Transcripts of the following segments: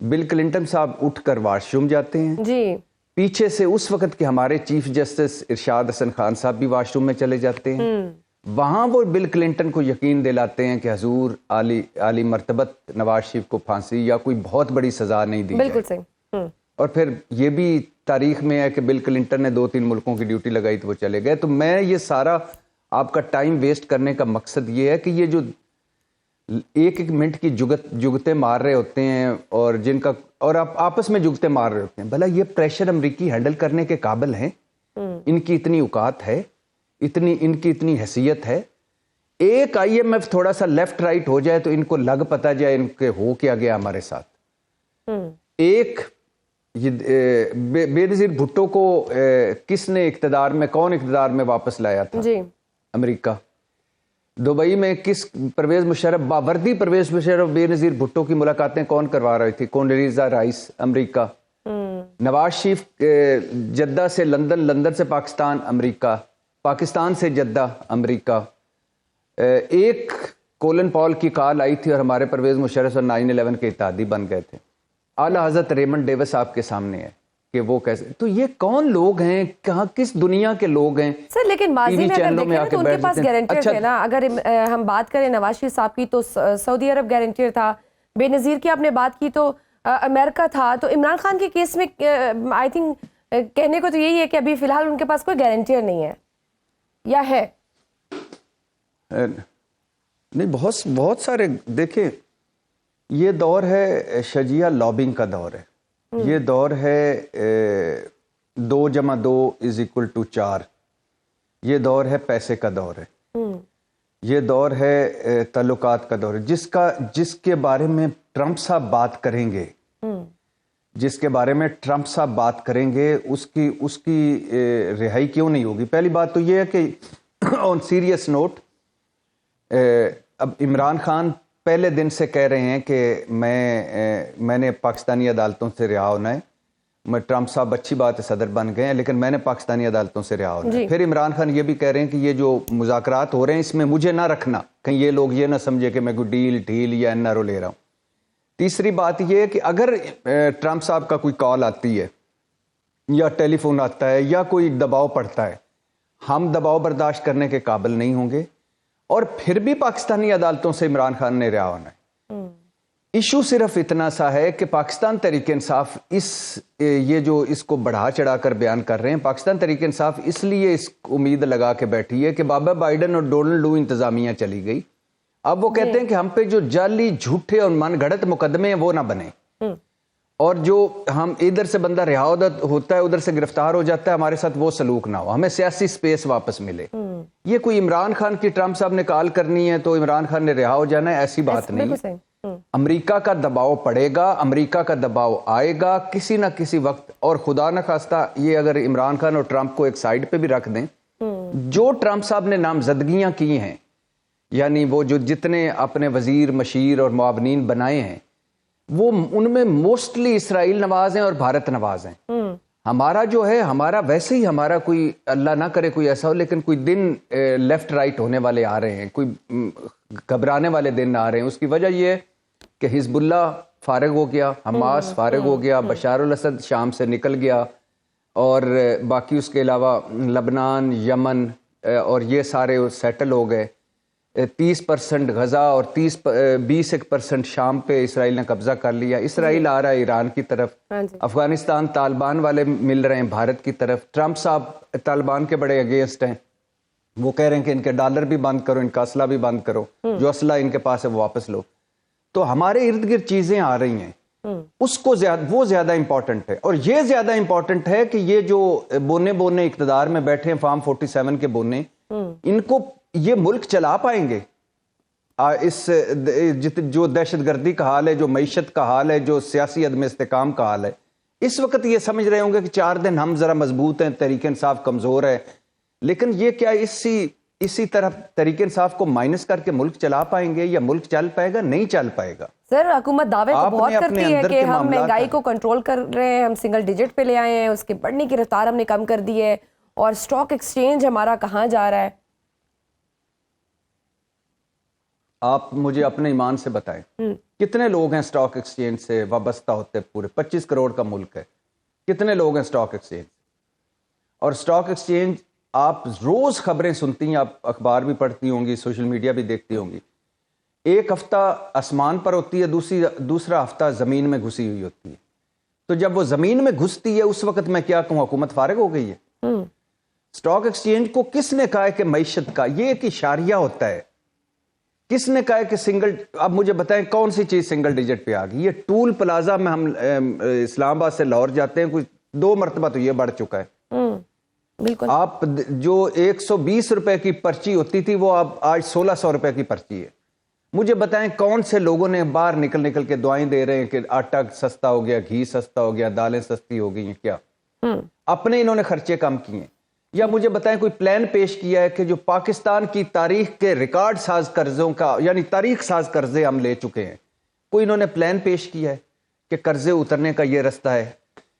Bill Clinton صاحب اٹھ کر واش روم جاتے ہیں. جی. پیچھے سے اس وقت کے ہمارے چیف جسٹس ارشاد حسن خان صاحب بھی واش روم میں چلے جاتے ہیں. وہاں وہ بل کلنٹن کو یقین دلاتے ہیں کہ حضور عالی مرتبت نواز شریف کو پھانسی یا کوئی بہت بڑی سزا نہیں دی. بالکل صحیح. اور پھر یہ بھی تاریخ میں ہے کہ بل کلنٹن نے 2-3 ملکوں کی ڈیوٹی لگائی تو وہ چلے گئے. تو میں یہ سارا آپ کا ٹائم ویسٹ کرنے کا مقصد یہ ہے کہ یہ جو ایک منٹ کی جگتے مار رہے ہوتے ہیں اور جن کا اور آپ آپس میں جگتے مار رہے ہوتے ہیں, بھلا یہ پریشر امریکی ہینڈل کرنے کے قابل ہیں؟ ان کی اتنی اوقات ہے, ان کی اتنی حیثیت ہے؟ ایک IMF تھوڑا سا لیفٹ رائٹ ہو جائے تو ان کو لگ پتا جائے ان کے ہو کیا گیا ہمارے ساتھ. ایک بے نظیر بھٹو کو کس نے کون اقتدار میں واپس لایا تھا؟ جی. امریکہ. دبئی میں کس پرویز مشرف, باوردی پرویز مشرف بے نظیر بھٹو کی ملاقاتیں کون کروا رہی تھی؟ کونڈولیزا رائس امریکہ. نواز شریف جدہ سے لندن, لندن سے پاکستان امریکہ, پاکستان سے جدہ امریکہ. ایک کولن پال کی کال آئی تھی اور ہمارے پرویز مشرف اور 9/11 کے اتحادی بن گئے تھے. اعلیٰ حضرت ریمنڈ ڈیوس آپ کے سامنے ہے کہ وہ کیسے, تو یہ کون لوگ ہیں, کہاں کس دنیا کے لوگ ہیں سر؟ لیکن ماضی میں اگر دیکھیں تو ان کے پاس گارنٹر تھے نا. اگر ہم بات کریں نواز شریف صاحب کی تو سعودی عرب گارنٹر تھا, بے نظیر کی آپ نے بات کی تو امریکہ تھا. تو عمران خان کے کیس میں آئی تھنک کہنے کو تو یہی ہے کہ ابھی فی الحال ان کے پاس کوئی گارنٹر نہیں ہے, یا ہے؟ نہیں, بہت سارے. دیکھیں یہ دور ہے شجیہ لابنگ کا دور ہے. یہ دور ہے 2+2=4. یہ دور ہے پیسے کا دور ہے. یہ دور ہے تعلقات کا دور ہے. جس کے بارے میں ٹرمپ صاحب بات کریں گے, جس کے بارے میں ٹرمپ صاحب بات کریں گے, اس کی رہائی کیوں نہیں ہوگی؟ پہلی بات تو یہ ہے کہ آن سیریس نوٹ, اب عمران خان پہلے دن سے کہہ رہے ہیں کہ میں نے پاکستانی عدالتوں سے رہا ہونا ہے. میں ٹرمپ صاحب اچھی بات ہے صدر بن گئے ہیں, لیکن میں نے پاکستانی عدالتوں سے رہا ہونا ہے. پھر عمران خان یہ بھی کہہ رہے ہیں کہ یہ جو مذاکرات ہو رہے ہیں اس میں مجھے نہ رکھنا, کہیں یہ لوگ یہ نہ سمجھے کہ میں کوئی ڈھیل یا NRO لے رہا ہوں. تیسری بات یہ ہے کہ اگر ٹرمپ صاحب کا کوئی کال آتی ہے یا ٹیلی فون آتا ہے یا کوئی دباؤ پڑتا ہے, ہم دباؤ برداشت کرنے کے قابل نہیں ہوں گے. اور پھر بھی پاکستانی عدالتوں سے عمران خان نے رہا ہونا ہے. ایشو صرف اتنا سا ہے کہ پاکستان تحریک انصاف یہ جو اس کو بڑھا چڑھا کر بیان کر رہے ہیں, پاکستان تحریک انصاف اس لیے اس امید لگا کے بیٹھی ہے کہ بابا بائیڈن اور ڈونلڈ لو انتظامیہ چلی گئی. اب وہ کہتے ہیں کہ ہم پہ جو جعلی جھوٹے اور من گھڑت مقدمے ہیں وہ نہ بنے, اور جو ہم ادھر سے بندہ رہا ہوتا ہے ادھر سے گرفتار ہو جاتا ہے, ہمارے ساتھ وہ سلوک نہ ہو, ہمیں سیاسی سپیس واپس ملے. یہ کوئی عمران خان کی ٹرمپ صاحب نے کال کرنی ہے تو عمران خان نے رہا ہو جانا ہے, ایسی بات نہیں. امریکہ کا دباؤ پڑے گا, امریکہ کا دباؤ آئے گا کسی نہ کسی وقت. اور خدا نہ خواستہ یہ اگر عمران خان اور ٹرمپ کو ایک سائیڈ پہ بھی رکھ دیں, جو ٹرمپ صاحب نے نامزدگیاں کی ہیں, یعنی وہ جو جتنے اپنے وزیر مشیر اور معاونین بنائے ہیں, وہ ان میں موسٹلی اسرائیل نواز ہیں اور بھارت نواز ہیں. ہمارا جو ہے, ہمارا ویسے ہی ہمارا کوئی اللہ نہ کرے کوئی ایسا ہو, لیکن کوئی دن لیفٹ رائٹ ہونے والے آ رہے ہیں, کوئی گھبرانے والے دن آ رہے ہیں. اس کی وجہ یہ ہے کہ حزب اللہ فارغ ہو گیا, حماس فارغ ہو گیا, بشار الاسد شام سے نکل گیا, اور باقی اس کے علاوہ لبنان, یمن اور یہ سارے سیٹل ہو گئے. 30% غزہ اور 20% شام پہ اسرائیل نے قبضہ کر لیا. اسرائیل آ رہا ہے ایران کی طرف, افغانستان طالبان والے مل رہے ہیں بھارت کی طرف. ٹرمپ صاحب طالبان کے بڑے اگینسٹ ہیں, وہ کہہ رہے ہیں کہ ان کے ڈالر بھی بند کرو, ان کا اسلحہ بھی بند کرو, جو اسلحہ ان کے پاس ہے وہ واپس لو. تو ہمارے ارد گرد چیزیں آ رہی ہیں, اس کو وہ زیادہ امپورٹنٹ ہے. اور یہ زیادہ امپورٹنٹ ہے کہ یہ جو بونے اقتدار میں بیٹھے ہیں, فارم 47 کے بونے, ان کو یہ ملک چلا پائیں گے؟ اس جو دہشت گردی کا حال ہے, جو معیشت کا حال ہے, جو سیاسی عدم استحکام کا حال ہے, اس وقت یہ سمجھ رہے ہوں گے کہ 4 دن ہم ذرا مضبوط ہیں, تحریک انصاف کمزور ہے, لیکن یہ کیا اسی طرف تحریک انصاف کو مائنس کر کے ملک چلا پائیں گے, یا ملک چل پائے گا؟ نہیں چل پائے گا. سر حکومت دعوے تو بہت کرتی ہے کہ ہم مہنگائی کو کنٹرول کر رہے ہیں, ہم سنگل ڈیجٹ پہ لے آئے ہیں, اس کے بڑھنے کی رفتار ہم نے کم کر دی ہے, اور اسٹاک ایکسچینج ہمارا کہاں جا رہا ہے؟ آپ مجھے اپنے ایمان سے بتائیں کتنے لوگ ہیں اسٹاک ایکسچینج سے وابستہ ہوتے؟ پورے 25 کروڑ کا ملک ہے، کتنے لوگ ہیں اسٹاک ایکسچینج؟ اور اسٹاک ایکسچینج آپ روز خبریں سنتی ہیں، آپ اخبار بھی پڑھتی ہوں گی، سوشل میڈیا بھی دیکھتی ہوں گی، ایک ہفتہ آسمان پر ہوتی ہے، دوسرا ہفتہ زمین میں گھسی ہوئی ہوتی ہے۔ تو جب وہ زمین میں گھستی ہے اس وقت میں کیا کہوں، حکومت فارغ ہو گئی ہے۔ اسٹاک ایکسچینج کو کس نے کہا ہے کہ معیشت کا یہ ایک اشاریہ ہوتا ہے؟ کس نے کہا ہے کہ سنگل؟ اب مجھے بتائیں کون سی چیز سنگل ڈیجٹ پہ آ گئی؟ یہ ٹول پلازا میں ہم اسلام آباد سے لاہور جاتے ہیں، کچھ 2 مرتبہ تو یہ بڑھ چکا ہے۔ بالکل، آپ جو 120 روپے کی پرچی ہوتی تھی وہ اب آج 1600 روپے کی پرچی ہے۔ مجھے بتائیں کون سے لوگوں نے باہر نکل کے دعائیں دے رہے ہیں کہ آٹا سستا ہو گیا، گھی سستا ہو گیا، دالیں سستی ہو گئی ہیں؟ کیا اپنے انہوں نے خرچے کم کیے ہیں؟ یا مجھے بتائیں کوئی پلان پیش کیا ہے کہ جو پاکستان کی تاریخ کے ریکارڈ ساز قرضوں کا، یعنی تاریخ ساز قرضے ہم لے چکے ہیں، کوئی انہوں نے پلان پیش کیا ہے کہ قرضے اترنے کا یہ رستہ ہے؟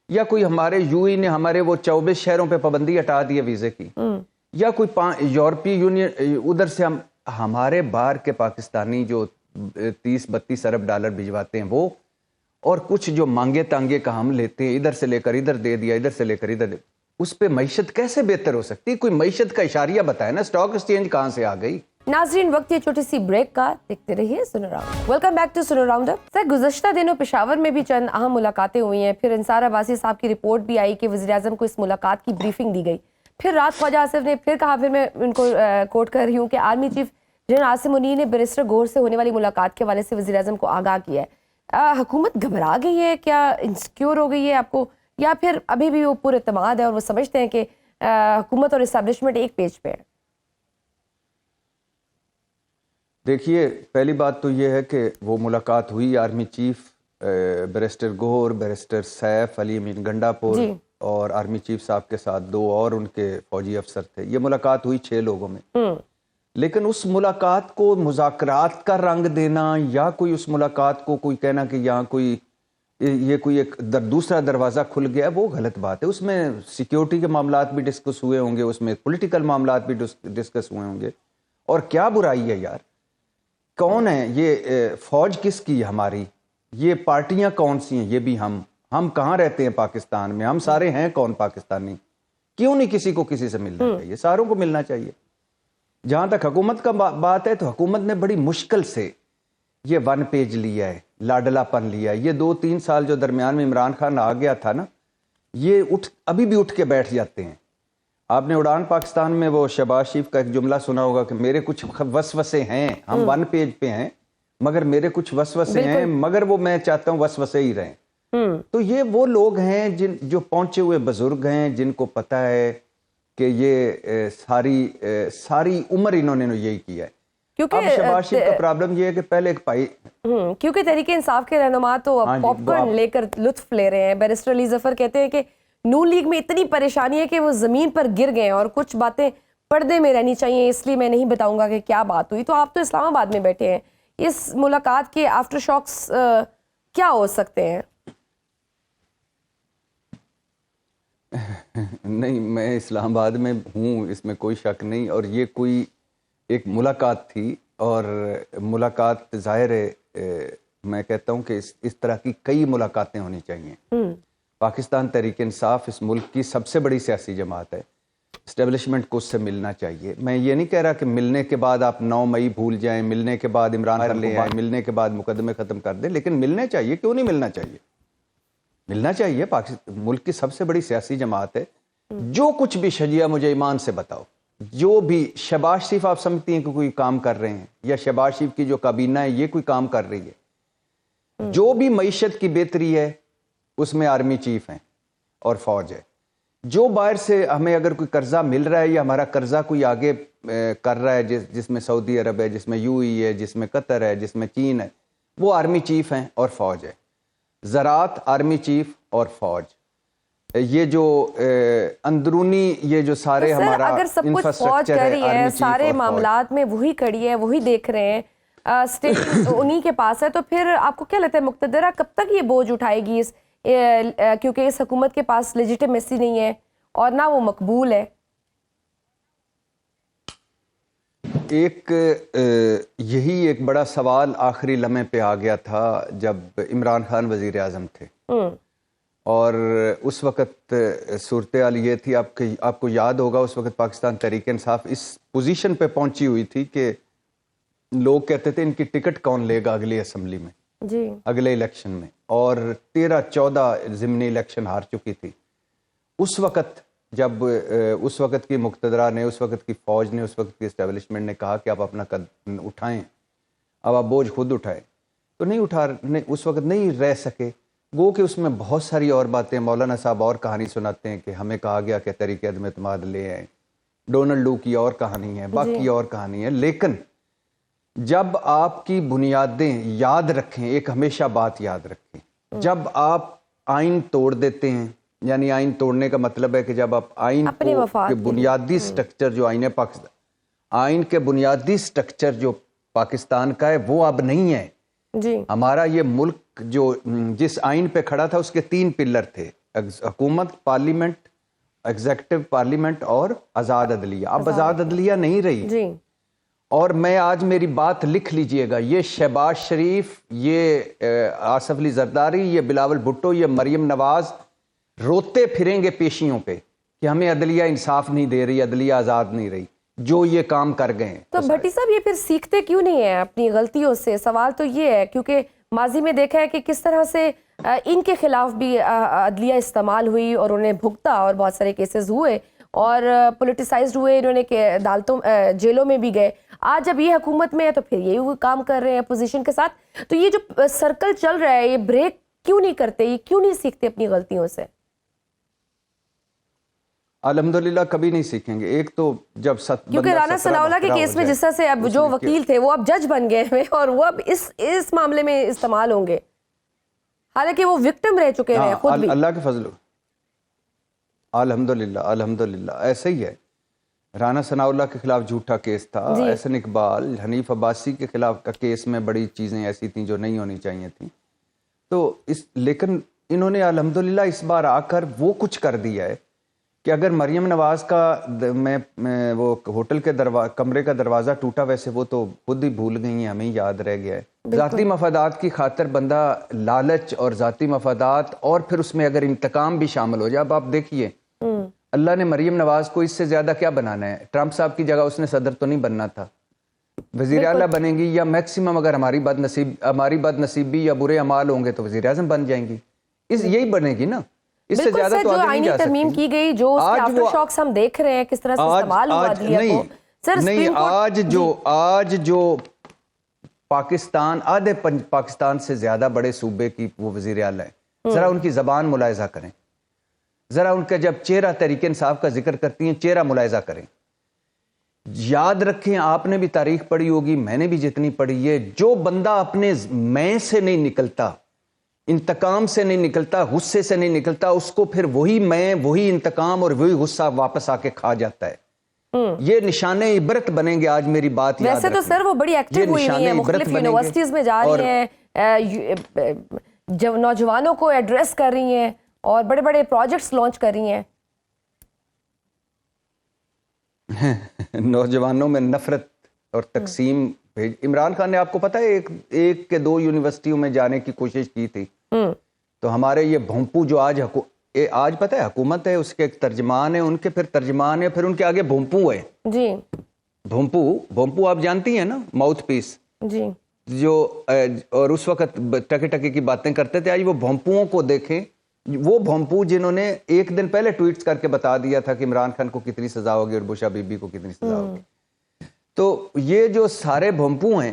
یا کوئی ہمارے یو ای نے ہمارے وہ 24 شہروں پہ پابندی ہٹا دی ہے ویزے کی؟ یا کوئی یورپی یونین ادھر سے ہمارے باہر کے پاکستانی جو 30-32 ارب ڈالر بھجواتے ہیں وہ، اور کچھ جو مانگے تانگے کا ہم لیتے ہیں، ادھر سے لے کر ادھر دے دیا، ادھر سے لے کر ادھر دے، اس پہ معیشت کیسے بہتر ہو سکتی؟ کوئی معیشت کا اشاریہ بتائے نا، اسٹاک ایکسچینج کہاں سے آ گئی؟ ناظرین وقت یہ چھوٹی سی بریک کا، دیکھتے رہیے snow round. Welcome back to snow round اپ۔ سر گزشتہ دنوں پشاور میں بھی چند اہم ملاقاتیں ہوئی ہیں، پھر انصار عباسی صاحب کی رپورٹ بھی آئی کہ وزیراعظم کو اس ملاقات کی بریفنگ دی گئی، پھر رات خواجہ آصف نے پھر کہا، پھر میں ان کو کوٹ کر رہی ہوں کہ army chief general Asim Munir نے بیرسٹر گوہر سے ہونے والی ملاقات کے حوالے سے وزیراعظم کو آگاہ کیا ہے۔ حکومت گھبرا گئی ہے کیا، انسیکیور ہو گئی ہے آپ کو، یا پھر ابھی بھی وہ پورے اعتماد ہے اور وہ سمجھتے ہیں کہ حکومت اور اسٹیبلشمنٹ ایک پیج پہ ہے؟ دیکھیے پہلی بات تو یہ ہے کہ وہ ملاقات ہوئی، آرمی چیف بیرسٹر گوہر، بیرسٹر سیف علی امین گنڈا پور اور آرمی چیف صاحب کے ساتھ 2 اور ان کے فوجی افسر تھے۔ یہ ملاقات ہوئی 6 لوگوں میں، لیکن اس ملاقات کو مذاکرات کا رنگ دینا یا کوئی اس ملاقات کو کوئی کہنا کہ یہاں کوئی یہ کوئی ایک دوسرا دروازہ کھل گیا، وہ غلط بات ہے۔ اس میں سیکیورٹی کے معاملات بھی ڈسکس ہوئے ہوں گے، اس میں پولیٹیکل معاملات بھی ڈسکس ہوئے ہوں گے، اور کیا برائی ہے یار؟ کون ہے یہ فوج کس کی ہے ہماری؟ یہ پارٹیاں کون سی ہیں؟ یہ بھی ہم کہاں رہتے ہیں پاکستان میں؟ ہم سارے ہیں کون پاکستانی؟ کیوں نہیں کسی کو کسی سے ملنا چاہیے؟ ساروں کو ملنا چاہیے۔ جہاں تک حکومت کا بات ہے تو حکومت نے بڑی مشکل سے یہ 1 پیج لیا ہے، لاڈلا پن لیا ہے۔ یہ 2-3 سال جو درمیان میں عمران خان آ گیا تھا نا، یہ ابھی بھی اٹھ کے بیٹھ جاتے ہیں۔ آپ نے اڑان پاکستان میں وہ شہباز شریف کا ایک جملہ سنا ہوگا کہ میرے کچھ وسوسے ہیں، ہم 1 پیج پہ ہیں مگر میرے کچھ وسوسے ہیں، مگر وہ میں چاہتا ہوں وسوسے ہی رہیں۔ تو یہ وہ لوگ ہیں جو پہنچے ہوئے بزرگ ہیں، جن کو پتہ ہے کہ یہ ساری عمر انہوں نے یہی کیا ہے۔ اب شہباز شریف کا پرابلم یہ ہے کہ پہلے ایک پائی کیونکہ تحریک انصاف کے رہنما تو پاپ کارن لے کر لطف لے رہے ہیں۔ بیرسٹر علی ظفر کہتے ہیں کہ نون لیگ میں اتنی پریشانی ہے کہ وہ زمین پر گر گئے اور کچھ باتیں پردے میں رہنی چاہیے، اس لیے میں نہیں بتاؤں گا کہ کیا بات ہوئی۔ تو آپ تو اسلام آباد میں بیٹھے ہیں، اس ملاقات کے آفٹر شاکس کیا ہو سکتے ہیں؟ نہیں، میں اسلام آباد میں ہوں، اس میں کوئی شک نہیں، اور یہ کوئی ایک ملاقات تھی، اور ملاقات ظاہر ہے میں کہتا ہوں کہ اس طرح کی کئی ملاقاتیں ہونی چاہیے۔ پاکستان تحریک انصاف اس ملک کی سب سے بڑی سیاسی جماعت ہے، اسٹیبلشمنٹ کو اس سے ملنا چاہیے۔ میں یہ نہیں کہہ رہا کہ ملنے کے بعد آپ 9 مئی بھول جائیں، ملنے کے بعد عمران خان لے آئیں، ملنے کے بعد مقدمے ختم کر دیں، لیکن ملنے چاہیے۔ کیوں نہیں ملنا چاہیے؟ ملنا چاہیے۔ ملک کی سب سے بڑی سیاسی جماعت ہے۔ جو کچھ بھی شجیہ مجھے ایمان سے بتاؤ، جو بھی شہباز شریف آپ سمجھتی ہیں کہ کوئی کام کر رہے ہیں، یا شہباز شریف کی جو کابینہ ہے یہ کوئی کام کر رہی ہے؟ جو بھی معیشت کی بہتری ہے اس میں آرمی چیف ہیں اور فوج ہے۔ جو باہر سے ہمیں اگر کوئی قرضہ مل رہا ہے یا ہمارا قرضہ کوئی آگے کر رہا ہے، جس میں سعودی عرب ہے، جس میں یو ای ہے، جس میں قطر ہے، جس میں چین ہے، وہ آرمی چیف ہیں اور فوج ہے۔ زراعت آرمی چیف اور فوج، یہ جو اندرونی یہ جو سارے ہمارا اگر سب کچھ فوج کر رہی ہے، سارے معاملات میں وہی کڑی ہے، وہی دیکھ رہے ہیں، اسٹیٹ انہی کے پاس ہے، تو پھر آپ کو کیا لگتا ہے مقتدرہ کب تک یہ بوجھ اٹھائے گی؟ کیونکہ اس حکومت کے پاس لیجیٹمیسی نہیں ہے اور نہ وہ مقبول ہے۔ ایک یہی ایک بڑا سوال آخری لمحے پہ آ گیا تھا جب عمران خان وزیر اعظم تھے، اور اس وقت صورتحال یہ تھی، آپ کو یاد ہوگا اس وقت پاکستان تحریک انصاف اس پوزیشن پہ پہنچی ہوئی تھی کہ لوگ کہتے تھے ان کی ٹکٹ کون لے گا اگلی اسمبلی میں، جی اگلے الیکشن میں، اور 13-14 ضمنی الیکشن ہار چکی تھی۔ اس وقت جب اس وقت کی مقتدرہ نے، اس وقت کی فوج نے، اس وقت کی اسٹیبلشمنٹ نے کہا کہ آپ اپنا قد اٹھائیں، اب آپ بوجھ خود اٹھائیں، تو اس وقت نہیں رہ سکے۔ گو کہ اس میں بہت ساری اور باتیں، مولانا صاحب اور کہانی سناتے ہیں کہ ہمیں کہا گیا کہ تحریک عدم اعتماد لے آئیں، ڈونلڈ لو کی اور کہانی ہے، باقی اور کہانی ہے، لیکن جب آپ کی بنیادیں یاد رکھیں، ایک ہمیشہ بات یاد رکھیں، جب آپ آئین توڑ دیتے ہیں، یعنی آئین توڑنے کا مطلب ہے کہ جب آپ آئین کے بنیادی سٹرکچر جو آئین ہے پاکستان، آئین کے بنیادی سٹرکچر جو پاکستان کا ہے وہ اب نہیں ہے۔ جی ہمارا یہ ملک جو جس آئین پہ کھڑا تھا اس کے 3 پلر تھے، حکومت، پارلیمنٹ، ایگزیکٹو پارلیمنٹ اور آزاد عدلیہ۔ اب آزاد عدلیہ نہیں رہی، جی اور میں آج میری بات لکھ لیجئے گا، یہ شہباز شریف، یہ آصف علی زرداری، یہ بلاول بھٹو، یہ مریم نواز روتے پھریں گے پیشیوں پہ کہ ہمیں عدلیہ انصاف نہیں دے رہی، عدلیہ آزاد نہیں رہی، جو یہ کام کر گئے ہیں۔ تو بھٹی صاحب یہ پھر سیکھتے کیوں نہیں ہیں اپنی غلطیوں سے؟ سوال تو یہ ہے، کیونکہ ماضی میں دیکھا ہے کہ کس طرح سے ان کے خلاف بھی عدلیہ استعمال ہوئی اور انہیں بھگتا، اور بہت سارے کیسز ہوئے اور پولیٹیسائزڈ ہوئے، انہوں نے عدالتوں جیلوں میں بھی گئے۔ آج جب یہ حکومت میں ہے تو پھر یہی کام کر رہے ہیں اپوزیشن کے ساتھ۔ تو یہ جو سرکل چل رہا ہے، یہ بریک کیوں نہیں کرتے، یہ کیوں نہیں سیکھتے اپنی غلطیوں سے؟ الحمدللہ کبھی نہیں سیکھیں گے۔ ایک تو جب کیونکہ رانا ثناءاللہ کے کیس میں جس طرح سے اب جو وکیل تھے وہ اب جج بن گئے ہیں، اور وہ اب اس معاملے میں استعمال ہوں گے، حالانکہ وہ وکٹم رہ چکے ہیں خود بھی۔ اللہ کے فضل، الحمدللہ ایسا ہی ہے۔ رانا ثناءاللہ کے خلاف جھوٹا کیس تھا، احسن اقبال، حنیف عباسی کے خلاف کا کیس میں بڑی چیزیں ایسی تھیں جو نہیں ہونی چاہیے تھیں، تو لیکن انہوں نے الحمدللہ اس بار آ کر وہ کچھ کر دیا ہے کہ اگر مریم نواز کا وہ ہوٹل کے کمرے کا دروازہ ٹوٹا، ویسے وہ تو خود ہی بھول گئی ہیں، ہمیں یاد رہ گیا ہے۔ ذاتی مفادات کی خاطر بندہ لالچ اور ذاتی مفادات، اور پھر اس میں اگر انتقام بھی شامل ہو جائے۔ اب آپ دیکھیے اللہ نے مریم نواز کو اس سے زیادہ کیا بنانا ہے؟ ٹرمپ صاحب کی جگہ اس نے صدر تو نہیں بننا تھا، وزیر اعلیٰ بنے گی، یا میکسیمم اگر ہماری بد نصیبی یا برے اعمال ہوں گے تو وزیر اعظم بن جائیں گی، یہی بنے گی نا، اس سے زیادہ تو آگے نہیں جا سکتی۔ ترمیم کی گئی، جو اس کے آفٹر شاکس ہم دیکھ رہے ہیں کس طرح سے استعمال ہوا عدلیہ کو۔ نہیں، آج جو پاکستان، آدھے پاکستان سے زیادہ بڑے صوبے کی وہ وزیر اعلیٰ ہیں، ذرا ان کی زبان ملاحظہ کریں، ذرا ان کا جب چہرہ تحریک انصاف کا ذکر کرتی ہیں چہرہ ملاحظہ کریں۔ یاد رکھیں، آپ نے بھی تاریخ پڑھی ہوگی، میں نے بھی جتنی پڑھی ہے، جو بندہ اپنے میں سے نہیں نکلتا، انتقام سے نہیں نکلتا، غصے سے نہیں نکلتا، اس کو پھر وہی میں، وہی انتقام اور وہی غصہ واپس آ کے کھا جاتا ہے۔ یہ نشان عبرت بنیں گے۔ آج میری بات یاد رکھیں، ویسے تو سر وہ بڑی ایکٹیو ہوئی ہیں، مختلف یونیورسٹیز میں جا رہی ہیں، نوجوانوں کو ایڈریس کر رہی ہیں اور بڑے بڑے پروجیکٹس لانچ کر رہی ہیں۔ نوجوانوں میں نفرت اور تقسیم عمران خان نے، آپ کو پتہ ہے، ایک کے 2 یونیورسٹیوں میں جانے کی کوشش کی تھی، تو ہمارے یہ بھونپو جو آج پتہ ہے حکومت ہے، اس کے ایک ترجمان ہے، ان کے پھر ترجمان ہے، پھر ان کے آگے بھونپو ہے۔ جی بھونپو آپ جانتی ہیں نا، ماؤتھ پیس جی، جو اور اس وقت ٹکے ٹکے کی باتیں کرتے تھے۔ آج وہ بھونپوؤں کو دیکھیں، وہ بھونپو جنہوں نے ایک دن پہلے ٹویٹس کر کے بتا دیا تھا کہ عمران خان کو کتنی سزا ہوگی اور بشا بی بی کو کتنی سزا ہوگی۔ تو یہ جو سارے بھونپو ہیں،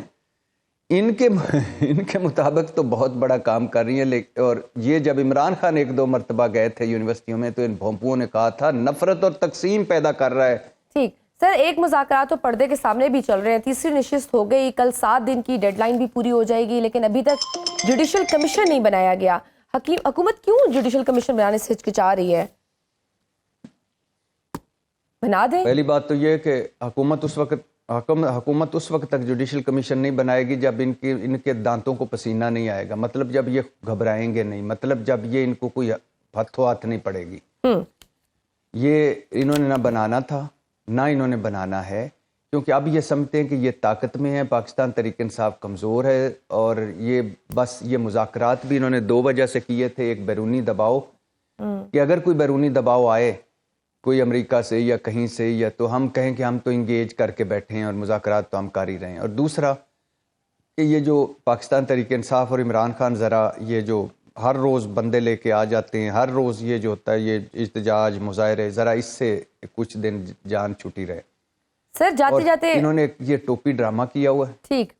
ان کے مطابق تو بہت بڑا کام کر رہی ہیں، اور یہ جب عمران خان 1-2 مرتبہ گئے تھے یونیورسٹیوں میں تو ان بھونپوؤں نے کہا تھا نفرت اور تقسیم پیدا کر رہا ہے۔ ٹھیک سر، ایک مذاکرات تو پردے کے سامنے بھی چل رہے ہیں، تیسری نشست ہو گئی، کل 7 دن کی ڈیڈ لائن بھی پوری ہو جائے گی، لیکن ابھی تک جوڈیشل کمیشن نہیں بنایا گیا۔ حکومت کیوں جوڈیشل کمیشن بنانے سے ہچکچا رہی ہے؟ بنا دیں۔ پہلی بات تو یہ ہے کہ حکومت اس وقت تک جوڈیشل کمیشن نہیں بنائے گی جب ان کے دانتوں کو پسینہ نہیں آئے گا، مطلب جب یہ گھبرائیں گے نہیں، مطلب جب یہ ان کو کوئی ہاتھ نہیں پڑے گی۔ یہ انہوں نے نہ بنانا تھا، نہ انہوں نے بنانا ہے، کیونکہ اب یہ سمجھتے ہیں کہ یہ طاقت میں ہے، پاکستان تحریک انصاف کمزور ہے، اور یہ بس یہ مذاکرات بھی انہوں نے 2 وجہ سے کیے تھے. ایک بیرونی دباؤ کہ اگر کوئی بیرونی دباؤ آئے کوئی امریکہ سے یا کہیں سے، یا تو ہم کہیں کہ ہم تو انگیج کر کے بیٹھے ہیں اور مذاکرات تو ہم کر ہی رہے ہیں. اور دوسرا کہ یہ جو پاکستان تحریک انصاف اور عمران خان ذرا یہ جو ہر روز بندے لے کے آ جاتے ہیں، ہر روز یہ جو ہوتا ہے یہ احتجاج مظاہرے، ذرا اس سے کچھ دن جان چھٹی رہے. سر جاتے جاتے انہوں نے یہ ٹوپی ڈرامہ کیا ہوا ہے. ٹھیک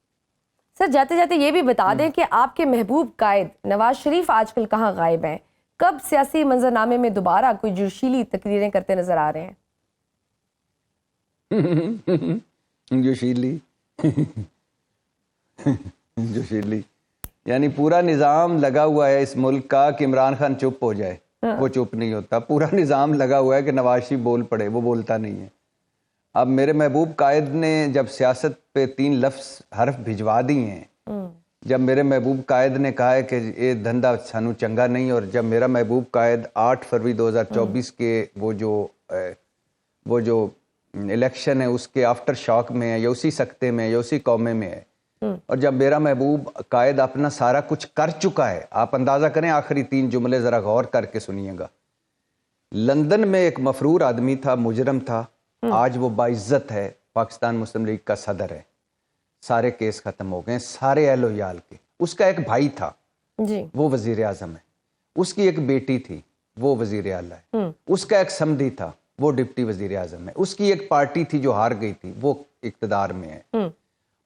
سر، جاتے جاتے یہ بھی بتا دیں کہ آپ کے محبوب قائد نواز شریف آج کل کہاں غائب ہیں؟ کب سیاسی منظرنامے میں دوبارہ کوئی جوشیلی تقریریں کرتے نظر آ رہے ہیں؟ جوشیلی یعنی پورا نظام لگا ہوا ہے اس ملک کا کہ عمران خان چپ ہو جائے، وہ چپ نہیں ہوتا. پورا نظام لگا ہوا ہے کہ نواز شریف بول پڑے، وہ بولتا نہیں ہے. اب میرے محبوب قائد نے جب سیاست پہ 3 لفظ حرف بھجوا دی ہیں، جب میرے محبوب قائد نے کہا ہے کہ یہ دھندا سانو چنگا نہیں، اور جب میرا محبوب قائد 8 فروری 2024 کے وہ جو الیکشن ہے اس کے آفٹر شاک میں ہے، یا اسی سکتے میں ہے، یا اسی قومے میں ہے، اور جب میرا محبوب قائد اپنا سارا کچھ کر چکا ہے، آپ اندازہ کریں آخری 3 جملے ذرا غور کر کے سنیے گا. لندن میں ایک مفرور آدمی تھا، مجرم تھا، آج وہ باعزت ہے، پاکستان مسلم لیگ کا صدر ہے، سارے کیس ختم ہو گئے سارے اہل و عیال کے. اس کا ایک بھائی تھا جی، وہ وزیر اعظم ہے، اس کی ایک بیٹی تھی وہ وزیر اعلیٰ ہے، اس کا ایک سمدھی تھا وہ ڈپٹی وزیر اعظم ہے، اس کی ایک پارٹی تھی جو ہار گئی تھی وہ اقتدار میں ہے،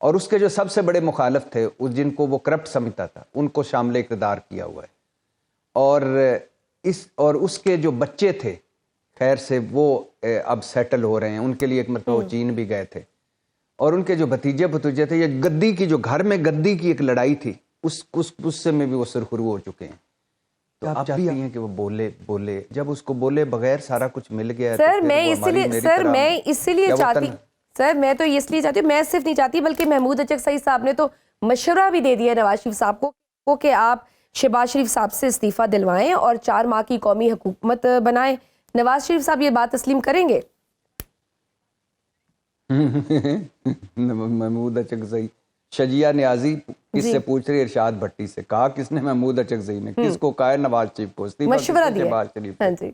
اور اس کے جو سب سے بڑے مخالف تھے جن کو وہ کرپٹ سمجھتا تھا ان کو شامل اقتدار کیا ہوا ہے. اور اس کے جو بچے تھے خیر سے وہ اب سیٹل ہو رہے ہیں، ان کے لیے ایک مرتبہ وہ چین بھی گئے تھے، اور ان کے جو بھتیجے تھے، یہ گدی کی جو گھر میں گدی کی ایک لڑائی تھی اس سے میں بھی وہ سرخرو ہو چکے ہیں. تو آپ چاہتی ہیں کہ وہ بولے جب اس کو بولے بغیر سارا کچھ مل گیا ہے. سر میں اس لیے چاہتی میں صرف نہیں چاہتی بلکہ محمود اچک صاحب نے تو مشورہ بھی دے دیا نواز شریف صاحب کو کہ آپ شہباز شریف صاحب سے استعفیٰ دلوائیں اور 4 ماہ کی قومی حکومت بنائیں. نواز شریف صاحب یہ بات تسلیم کریں گے؟ محمود اچکزئی شجیہ نیازی کس سے پوچھ رہی ہے؟ ارشاد بھٹی سے. کہا کس نے؟ محمود اچکزئی نے. کس کو کہا ہے؟ نواز شریف کو. مشورہ دیا شہباز شریف ہاں جی.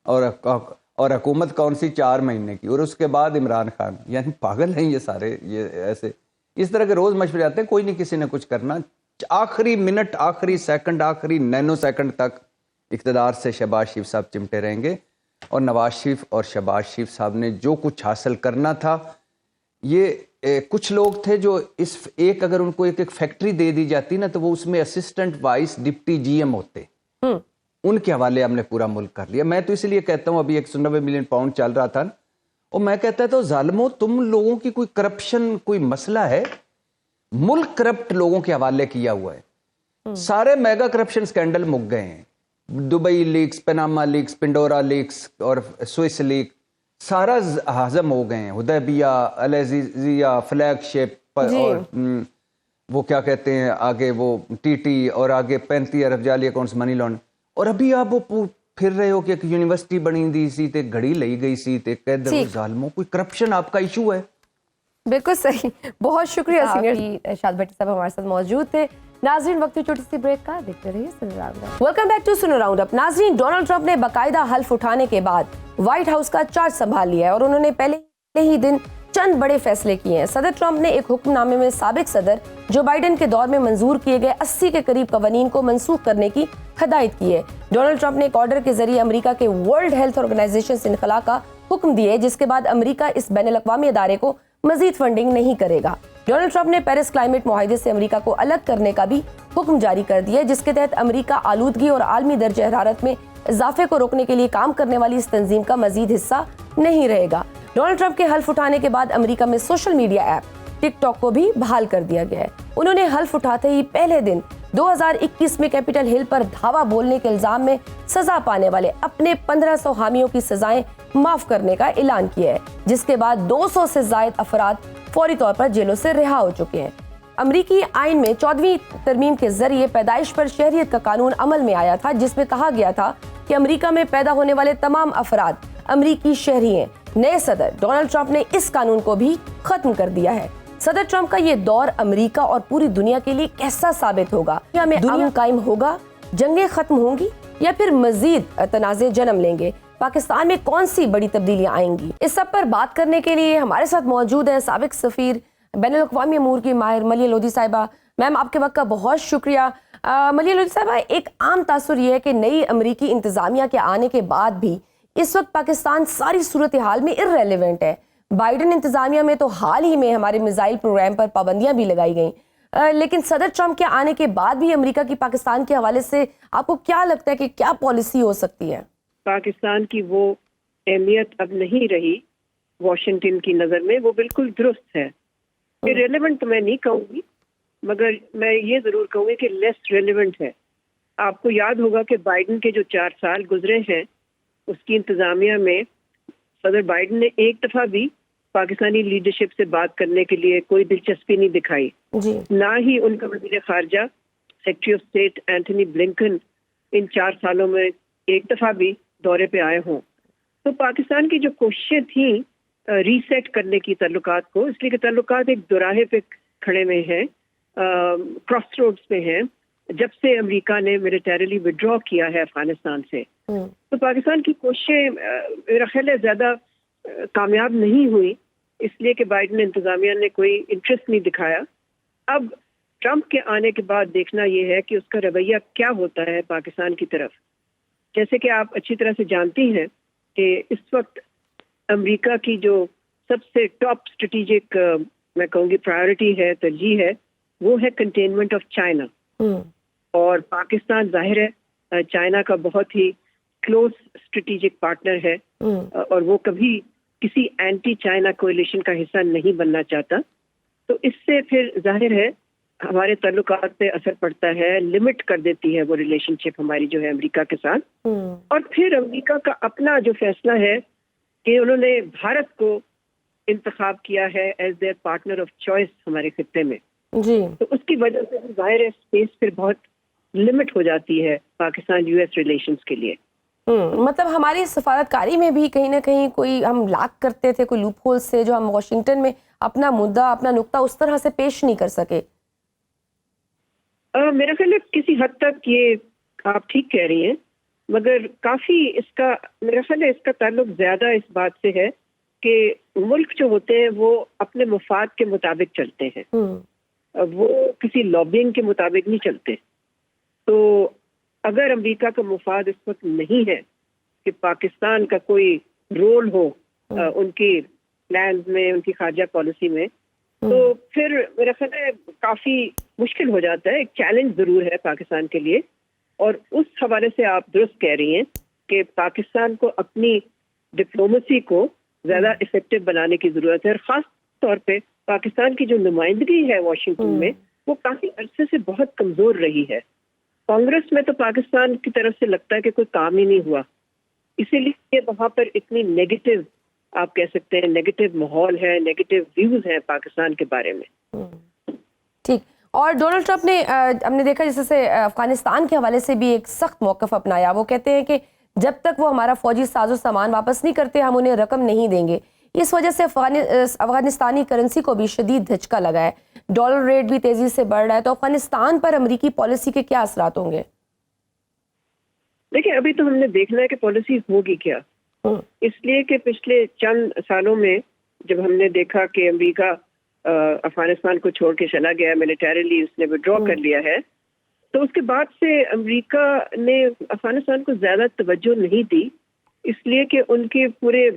اور حکومت کون سی؟ 4 مہینے کی. اور اس کے بعد عمران خان. یعنی پاگل ہیں یہ سارے. یہ ایسے اس طرح کے روز مشورے آتے ہیں، کوئی نہیں کسی نے کچھ کرنا. آخری منٹ، آخری سیکنڈ، آخری نینو سیکنڈ تک اقتدار سے شہباز شریف صاحب چمٹے رہیں گے. اور نواز شریف اور شہباز شریف صاحب نے جو کچھ حاصل کرنا تھا، یہ کچھ لوگ تھے جو اس اگر ان کو ایک فیکٹری دے دی جاتی نا تو وہ اس میں assistant vice deputy G M ہوتے. ان کے حوالے ہم نے پورا ملک کر لیا. میں تو اس لیے کہتا ہوں ابھی 190 ملین پاؤنڈ چل رہا تھا اور میں کہتا تو ظالموں تم لوگوں کی کوئی کرپشن کوئی مسئلہ ہے؟ ملک کرپٹ لوگوں کے حوالے کیا ہوا ہے. سارے میگا کرپشن سکینڈل مک گئے ہیں. Dubai leaks, Panama leaks, Pandora leaks اور سوئس لیک سارا ہضم ہو گئے ہیں. حدیبیہ، العزیزیہ، فلیگ شپ اور وہ کیا کہتے ہیں آگے وہ ٹی ٹی اور آگے 35 ارب جعلی اکاؤنٹس منی لانڈرنگ. اور ابھی آپ وہ پھر رہے ہو کہ ایک یونیورسٹی بنی دی سی تے گھڑی لئی گئی سی تے قید ظالموں. کوئی کرپشن آپ کا ایشو ہے؟ بالکل صحیح. بہت شکریہ سینئر ارشاد بھٹی صاحب ہمارے ساتھ موجود تھے. ناظرین وقت کی چھوٹی سی بریک کا دیکھتے رہیے snow round up. Welcome back to snow round up. ناظرین ڈونلڈ ٹرمپ نے باقاعدہ حلف اٹھانے کے بعد وائٹ ہاؤس کا چارج سنبھال لیا ہے اور انہوں نے پہلے ہی دن چند بڑے فیصلے کیے ہیں. صدر ٹرمپ نے ایک حکم نامے میں سابق صدر جو بائیڈن کے دور میں منظور کیے گئے 80 کے قریب قوانین کو منسوخ کرنے کی ہدایت کی ہے. ڈونلڈ ٹرمپ نے ایک آرڈر کے ذریعے امریکہ کے ورلڈ ہیلتھ آرگنائزیشن سے انخلاء کا حکم دیا ہے جس کے بعد امریکہ اس بین الاقوامی ادارے کو مزید فنڈنگ نہیں کرے گا. ڈونلڈ ٹرمپ نے پیرس کلائمیٹ معاہدے سے امریکہ کو الگ کرنے کا بھی حکم جاری کر دیا ہے جس کے تحت امریکہ آلودگی اور عالمی درجہ حرارت میں اضافے کو روکنے کے لیے کام کرنے والی اس تنظیم کا مزید حصہ نہیں رہے گا. ڈونلڈ ٹرمپ کے حلف اٹھانے کے بعد امریکہ میں سوشل میڈیا ایپ ٹک ٹاک کو بھی بحال کر دیا گیا ہے. انہوں نے حلف اٹھاتے ہی پہلے دن 2021 میں کیپٹل ہل پر دھاوا بولنے کے الزام میں سزا پانے والے اپنے 1500 حامیوں کی سزائیں معاف کرنے کا اعلان کیا ہے جس کے بعد 200 سے زائد افراد فوری طور پر جیلوں سے رہا ہو چکے ہیں. امریکی آئین میں 14ویں ترمیم کے ذریعے پیدائش پر شہریت کا قانون عمل میں آیا تھا جس میں کہا گیا تھا کہ امریکہ میں پیدا ہونے والے تمام افراد امریکی شہری ہیں. نئے صدر ڈونلڈ ٹرمپ نے اس قانون کو بھی ختم کر دیا ہے۔ صدر ٹرمپ کا یہ دور امریکہ اور پوری دنیا کے لیے کیسا ثابت ہوگا؟ دنیا میں امن قائم ہوگا، جنگیں ختم ہوں گی یا پھر مزید تنازع جنم لیں گے؟ پاکستان میں کون سی بڑی تبدیلیاں آئیں گی؟ اس سب پر بات کرنے کے لیے ہمارے ساتھ موجود ہے سابق سفیر بین الاقوامی امور کی ماہر ملیحہ لودھی صاحبہ۔ میم آپ کے وقت کا بہت شکریہ۔ ملیحہ لودھی صاحبہ، ایک عام تاثر یہ ہے کہ نئی امریکی انتظامیہ کے آنے کے بعد بھی اس وقت پاکستان ساری صورتحال میں ارریلیونٹ ہے۔ بائیڈن انتظامیہ میں تو حال ہی میں ہمارے میزائل پروگرام پر پابندیاں بھی لگائی گئیں، لیکن صدر ٹرمپ کے آنے کے بعد بھی امریکہ کی پاکستان کے حوالے سے آپ کو کیا لگتا ہے کہ کیا پالیسی ہو سکتی ہے؟ پاکستان کی وہ اہمیت اب نہیں رہی واشنگٹن کی نظر میں، وہ بالکل درست ہے۔ ریلیونٹ تو میں نہیں کہوں گی، مگر میں یہ ضرور کہوں گی کہ لیس ریلیونٹ ہے۔ آپ کو یاد ہوگا کہ بائیڈن کے جو 4 سال گزرے ہیں اس کی انتظامیہ میں صدر بائیڈن نے ایک دفعہ بھی پاکستانی لیڈرشپ سے بات کرنے کے لیے کوئی دلچسپی نہیں دکھائی، نہ ہی ان کا وزیر خارجہ secretary of state Anthony Blinken ان 4 سالوں میں ایک دفعہ بھی دورے پہ آئے ہوں۔ تو پاکستان کی جو کوششیں تھیں ریسیٹ کرنے کی تعلقات کو، اس لیے کہ تعلقات ایک دوراہے پہ کھڑے ہوئے ہیں، کراس روڈز پہ ہیں، جب سے امریکہ نے ملیٹریلی وڈرا کیا ہے افغانستان سے۔ تو پاکستان کی کوششیں میرا خیال ہے زیادہ کامیاب نہیں ہوئی، اس لیے کہ بائیڈن انتظامیہ نے کوئی انٹرسٹ نہیں دکھایا۔ اب ٹرمپ کے آنے کے بعد دیکھنا یہ ہے کہ اس کا رویہ کیا ہوتا ہے پاکستان کی طرف۔ جیسے کہ آپ اچھی طرح سے جانتی ہیں کہ اس وقت امریکہ کی جو سب سے ٹاپ اسٹریٹجک میں کہوں گی پرائیورٹی ہے، ترجیح ہے، وہ ہے کنٹینمنٹ آف چائنا۔ اور پاکستان ظاہر ہے چائنا کا بہت ہی کلوز اسٹریٹجک پارٹنر ہے، اور وہ کبھی کسی اینٹی چائنا کولیشن کا حصہ نہیں بننا چاہتا۔ تو اس سے پھر ظاہر ہے ہمارے تعلقات پہ اثر پڑتا ہے، لمٹ کر دیتی ہے وہ ریلیشن شپ ہماری جو ہے امریکہ کے ساتھ۔ اور پھر امریکہ کا اپنا جو فیصلہ ہے کہ انہوں نے بھارت کو انتخاب کیا ہے as their partner of choice ہمارے خطے میں، تو اس کی وجہ سے ظاہر ہے اسپیس پھر بہت لمٹ ہو جاتی ہے پاکستان یو ایس ریلیشنز کے لیے۔ مطلب ہماری سفارتکاری میں بھی کہیں نہ کہیں کوئی ہم لاک کرتے تھے کوئی لوپ ہول سے، جو ہم واشنگٹن میں اپنا مدعا اپنا نقطہ اس طرح سے پیش نہیں کر سکے۔ میرا خیال ہے کسی حد تک یہ آپ ٹھیک کہہ رہی ہیں، مگر کافی اس کا میرا خیال ہے اس کا تعلق زیادہ اس بات سے ہے کہ ملک جو ہوتے ہیں وہ اپنے مفاد کے مطابق چلتے ہیں، وہ کسی لابینگ کے مطابق نہیں چلتے۔ تو اگر امریکہ کا مفاد اس وقت نہیں ہے کہ پاکستان کا کوئی رول ہو ان کی پلانز میں، ان کی خارجہ پالیسی میں، تو پھر میرا خیال ہے کافی مشکل ہو جاتا ہے۔ ایک چیلنج ضرور ہے پاکستان کے لیے، اور اس حوالے سے آپ درست کہہ رہی ہیں کہ پاکستان کو اپنی ڈپلومیسی کو زیادہ افیکٹو بنانے کی ضرورت ہے، اور خاص طور پہ پاکستان کی جو نمائندگی ہے واشنگٹن میں وہ کافی عرصے سے بہت کمزور رہی ہے۔ کانگریس میں تو پاکستان کی طرف سے لگتا ہے کہ کوئی کام ہی نہیں ہوا، اسی لیے وہاں پر اتنی نیگیٹو آپ کہہ سکتے ہیں نیگیٹو ماحول ہے، نیگیٹو ویوز ہیں پاکستان کے بارے میں۔ ٹھیک، اور ڈونلڈ ٹرمپ نے ہم نے دیکھا جیسے سے افغانستان کے حوالے سے بھی ایک سخت موقف اپنایا۔ وہ کہتے ہیں کہ جب تک وہ ہمارا فوجی ساز و سامان واپس نہیں کرتے ہم انہیں رقم نہیں دیں گے۔ اس وجہ سے افغانستانی کرنسی کو بھی شدید دھچکا لگا ہے، ڈالر ریٹ بھی تیزی سے بڑھ رہا ہے۔ تو افغانستان پر امریکی پالیسی کے کیا اثرات ہوں گے؟ دیکھیں ابھی تو ہم نے دیکھنا ہے کہ پالیسی ہوگی کیا، اس لیے کہ پچھلے چند سالوں میں جب ہم نے دیکھا کہ امریکہ افغانستان کو چھوڑ کے چلا گیا، ملیٹریلی اس نے وڈرا کر لیا ہے، تو اس کے بعد سے امریکہ نے افغانستان کو زیادہ توجہ نہیں دی، اس لیے کہ ان کے پورے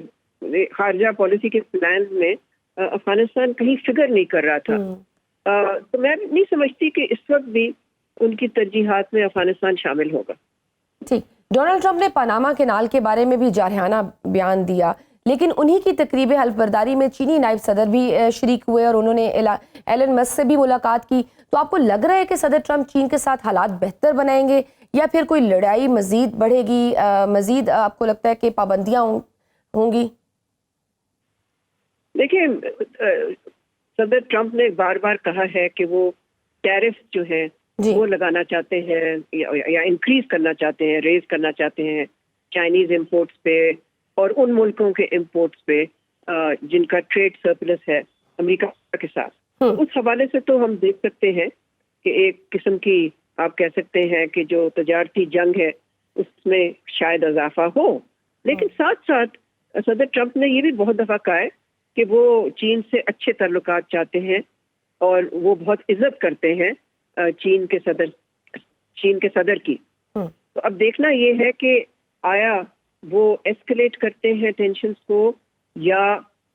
خارجہ پالیسی کے پلانز میں افغانستان کہیں فگر نہیں کر رہا تھا۔ تو میں نہیں سمجھتی کہ اس وقت بھی ان کی ترجیحات میں افغانستان شامل ہوگا۔ ٹھیک، ڈونلڈ ٹرمپ نے پاناما کینال کے بارے میں بھی جارحانہ بیان دیا، لیکن انہی کی تقریب حلف برداری میں چینی نائب صدر بھی شریک ہوئے اور انہوں نے ایلن مسک سے بھی ملاقات کی۔ تو آپ کو لگ رہا ہے کہ صدر ٹرمپ چین کے ساتھ حالات بہتر بنائیں گے یا پھر کوئی لڑائی مزید بڑھے گی، مزید آپ کو لگتا ہے کہ پابندیاں ہوں گی؟ دیکھیں صدر ٹرمپ نے بار بار کہا ہے کہ وہ ٹیرف جو ہیں وہ لگانا چاہتے ہیں یا انکریز کرنا چاہتے ہیں، ریز کرنا چاہتے ہیں چائنیز امپورٹس پہ، اور ان ملکوں کے امپورٹس پہ جن کا ٹریڈ سرپلس ہے امریکہ کے ساتھ. اس حوالے سے تو ہم دیکھ سکتے ہیں کہ ایک قسم کی آپ کہہ سکتے ہیں کہ جو تجارتی جنگ ہے اس میں شاید اضافہ ہو. لیکن ساتھ ساتھ صدر ٹرمپ نے یہ بھی بہت دفعہ کہا ہے کہ وہ چین سے اچھے تعلقات چاہتے ہیں اور وہ بہت عزت کرتے ہیں چین کے صدر کی. تو اب دیکھنا یہ ہے کہ آیا وہ ایسکلیٹ کرتے ہیں ٹینشنز کو یا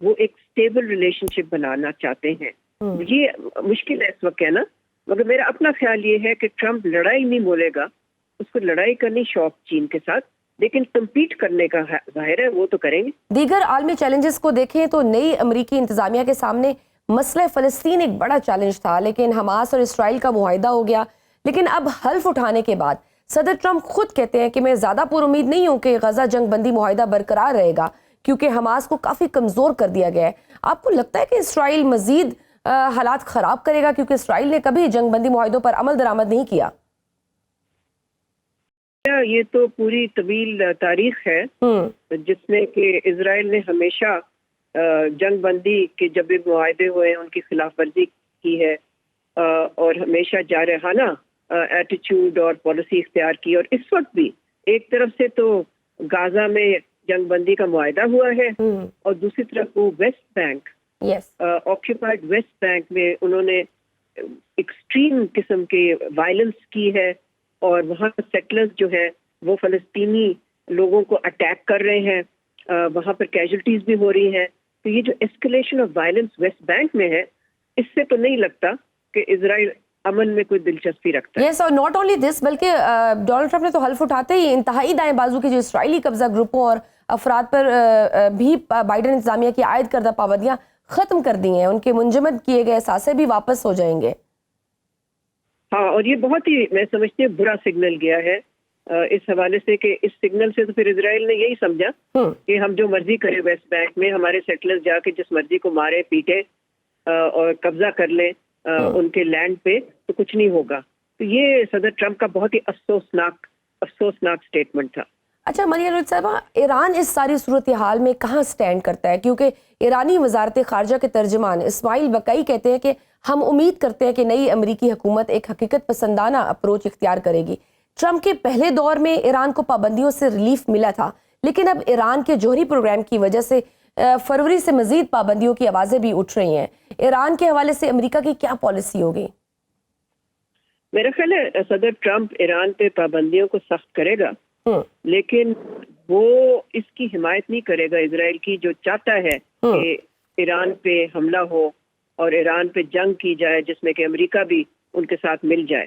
وہ ایک سٹیبل ریلیشن شپ بنانا چاہتے ہیں. یہ مشکل ہے اس وقت کہنا، مگر میرا اپنا خیال یہ ہے کہ ٹرمپ لڑائی نہیں بولے گا. اس کو لڑائی کرنی شوق چین کے ساتھ، لیکن کمپیٹ کرنے کا ظاہر ہے وہ تو کریں گے. دیگر عالمی چیلنجز کو دیکھیں تو نئی امریکی انتظامیہ کے سامنے مسئلہ فلسطین ایک بڑا چیلنج تھا، لیکن حماس اور اسرائیل کا معاہدہ ہو گیا. لیکن اب حلف اٹھانے کے بعد صدر ٹرمپ خود کہتے ہیں کہ میں زیادہ پر امید نہیں ہوں کہ غزہ جنگ بندی معاہدہ برقرار رہے گا، کیونکہ حماس کو کافی کمزور کر دیا گیا ہے. آپ کو لگتا ہے کہ اسرائیل مزید حالات خراب کرے گا، کیونکہ اسرائیل نے کبھی جنگ بندی معاہدوں پر عمل درآمد نہیں کیا؟ یہ تو پوری طویل تاریخ ہے جس میں کہ اسرائیل نے ہمیشہ جنگ بندی کے جب بھی معاہدے ہوئے ان کی خلاف ورزی کی ہے اور ہمیشہ جارحانہ ایٹیچیوڈ اور پالیسی اختیار کی. اور اس وقت بھی ایک طرف سے تو غزہ میں جنگ بندی کا معاہدہ ہوا ہے اور دوسری طرف وہ West Bank occupied West Bank میں انہوں نے ایکسٹریم قسم کے وائلنس کی ہے اور وہاں سیٹلرز جو ہے وہ فلسطینی لوگوں کو اٹیک کر رہے ہیں، وہاں پر کیجولٹیز بھی ہو رہی ہیں. تو یہ جو escalation of violence West Bank میں ہے، اس سے تو نہیں لگتا کہ اسرائیل امن میں کوئی دلچسپی رکھتا ہے. یس، اور ناٹ اونلی دس بلکہ ڈونلڈ ٹرمپ نے تو حلف اٹھاتے ہی انتہائی دائیں بازو کی جو اسرائیلی قبضہ گروپوں اور افراد پر بھی بائیڈن انتظامیہ کی عائد کردہ پابندیاں ختم کر دی ہیں، ان کے منجمد کیے گئے اثاثے بھی واپس ہو جائیں گے. ہاں، اور یہ بہت ہی میں سمجھتی ہوں برا سگنل گیا ہے اس حوالے سے کہ اس سگنل سے تو پھر اسرائیل نے یہی سمجھا کہ ہم جو مرضی کریں ویسٹ بینک میں، ہمارے سیٹلرز جا کے جس مرضی کو مارے پیٹے اور قبضہ کر لیں ان کے لینڈ پہ تو کچھ نہیں ہوگا. تو یہ صدر ٹرمپ کا بہت ہی افسوسناک سٹیٹمنٹ تھا. اچھا مریم روت صاحبہ، ایران اس ساری صورتحال میں کہاں سٹینڈ کرتا ہے؟ کیونکہ ایرانی وزارت خارجہ کے ترجمان اسماعیل بقائی کہتے ہیں کہ ہم امید کرتے ہیں کہ نئی امریکی حکومت ایک حقیقت پسندانہ اپروچ اختیار کرے گی. ٹرمپ کے پہلے دور میں ایران کو پابندیوں سے ریلیف ملا تھا، لیکن اب ایران کے جوہری پروگرام کی وجہ سے فروری سے مزید پابندیوں کی آوازیں بھی اٹھ رہی ہیں. ایران کے حوالے سے امریکہ کی کیا پالیسی ہوگی؟ میرا خیال ہے صدر ٹرمپ ایران پہ پابندیوں کو سخت کرے گا، لیکن وہ اس کی حمایت نہیں کرے گا اسرائیل کی، جو چاہتا ہے کہ ایران پہ حملہ ہو اور ایران پہ جنگ کی جائے جس میں کہ امریکہ بھی ان کے ساتھ مل جائے.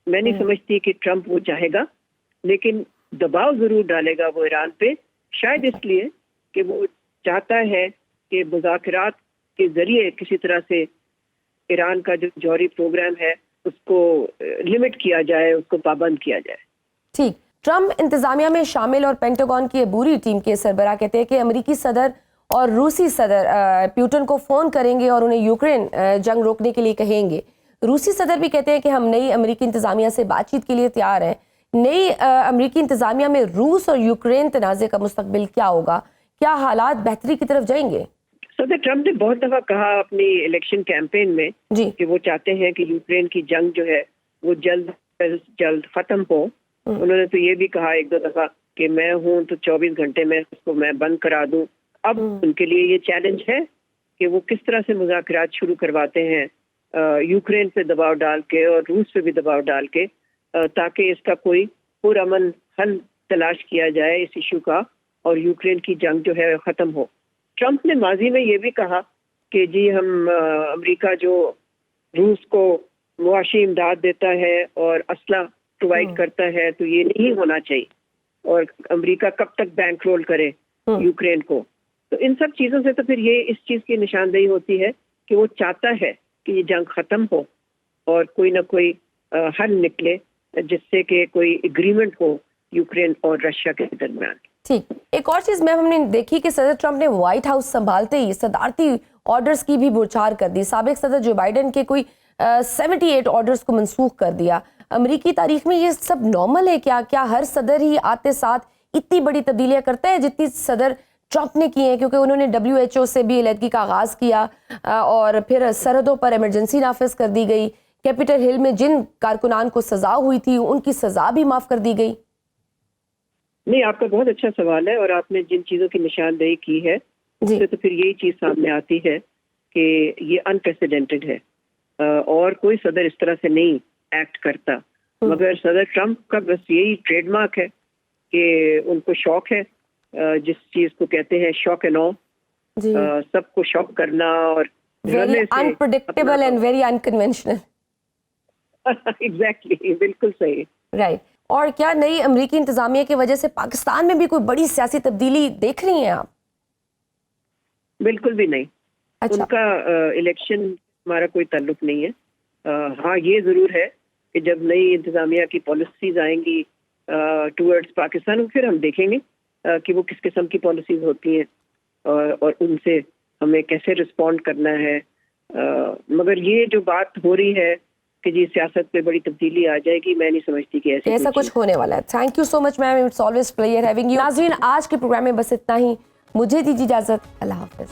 میں نہیں سمجھتی کہ ٹرمپ وہ چاہے گا، لیکن دباؤ ضرور ڈالے گا وہ ایران پہ، شاید اس لیے کہ وہ چاہتا ہے کہ مذاکرات کے ذریعے کسی طرح سے ایران کا جو جوہری پروگرام ہے اس کو لمٹ کیا جائے، اس کو پابند کیا جائے. ٹھیک. ٹرمپ انتظامیہ میں شامل اور پینٹاگون کی عبوری ٹیم کے سربراہ کہتے ہیں کہ امریکی صدر اور روسی صدر پیوٹن کو فون کریں گے اور انہیں یوکرین جنگ روکنے کے لیے کہیں گے. روسی صدر بھی کہتے ہیں کہ ہم نئی امریکی انتظامیہ سے بات چیت کے لیے تیار ہیں. نئی امریکی انتظامیہ میں روس اور یوکرین تنازع کا مستقبل کیا ہوگا؟ کیا حالات بہتری کی طرف جائیں گے؟ صدر ٹرمپ نے بہت دفعہ کہا اپنی الیکشن کیمپین میں کہ وہ چاہتے ہیں کہ یوکرین کی جنگ جو ہے وہ جلد ختم ہو. انہوں نے تو یہ بھی کہا ایک دو دفعہ کہ میں ہوں تو 24 گھنٹے میں اس کو میں بند کرا دوں. اب ان کے لیے یہ چیلنج ہے کہ وہ کس طرح سے مذاکرات شروع کرواتے ہیں یوکرین پہ دباؤ ڈال کے اور روس پہ بھی دباؤ ڈال کے، تاکہ اس کا کوئی پرامن حل تلاش کیا جائے اس ایشو کا اور یوکرین کی جنگ جو ہے ختم ہو. ٹرمپ نے ماضی میں یہ بھی کہا کہ جی ہم امریکہ جو روس کو معاشی امداد دیتا ہے اور اسلحہ پرووائڈ کرتا ہے تو یہ نہیں ہونا چاہیے، اور امریکہ کب تک بینک رول کرے یوکرین کو. تو ان سب چیزوں سے تو پھر یہ اس چیز کی نشاندہی ہوتی ہے کہ وہ چاہتا ہے کہ یہ جنگ ختم ہو اور کوئی نہ کوئی حل نکلے جس سے کہ کوئی اگریمنٹ ہو یوکرین اور رشیا کے درمیان. ٹھیک. ایک اور چیز میں ہم نے دیکھی کہ صدر ٹرمپ نے وائٹ ہاؤس سنبھالتے ہی صدارتی آرڈرز کی بھی بوچھار کر دی. سابق صدر جو بائیڈن کے کوئی 78 آرڈرز کو منسوخ کر دیا. امریکی تاریخ میں یہ سب نارمل ہے کیا ہر صدر ہی آتے ساتھ اتنی بڑی تبدیلیاں کرتا ہے جتنی صدر ٹرمپ نے کیے ہیں, کیونکہ انہوں نے WHO سے بھی علیحدگی کا آغاز کیا اور پھر سرحدوں پر ایمرجنسی نافذ کر دی گئی. کیپٹل ہل میں جن کارکنان کو سزا ہوئی تھی ان کی سزا بھی معاف کر دی گئی. نہیں, آپ کا بہت اچھا سوال ہے, اور آپ نے جن چیزوں کی نشاندہی کی ہے اس سے تو پھر یہی چیز سامنے آتی ہے کہ یہ انپریسیڈنٹڈ ہے, اور کوئی صدر اس طرح سے نہیں ایکٹ کرتا. مگر صدر ٹرمپ کا بس یہی ٹریڈ مارک ہے کہ ان کو شوق ہے, جس چیز کو کہتے ہیں شوق اینڈ آ, سب کو شوق کرنا اور very unpredictable and very unconventional. Exactly, بالکل صحیح. رائٹ. اور کیا نئی امریکی انتظامیہ کی وجہ سے پاکستان میں بھی کوئی بڑی سیاسی تبدیلی دیکھ رہی ہیں آپ؟ بالکل بھی نہیں. اچھا. ان کا الیکشن ہمارا کوئی تعلق نہیں ہے. ہاں یہ ضرور ہے کہ جب نئی انتظامیہ کی پالیسیز آئیں گی ٹورڈز پاکستان, پھر ہم دیکھیں گے کہ وہ کس قسم کی پالیسیز ہوتی ہیں اور ان سے ہمیں کیسے رسپونڈ کرنا ہے. مگر یہ جو بات ہو رہی ہے کہ جی سیاست پہ بڑی تبدیلی آ جائے گی, میں نہیں سمجھتی کہ ایسا کچھ ہونے والا ہے. Thank you so much ma'am, it's always pleasure having you. ناظرین, آج کے پروگرام میں بس اتنا ہی. مجھے دیجیے اجازت. اللہ حافظ.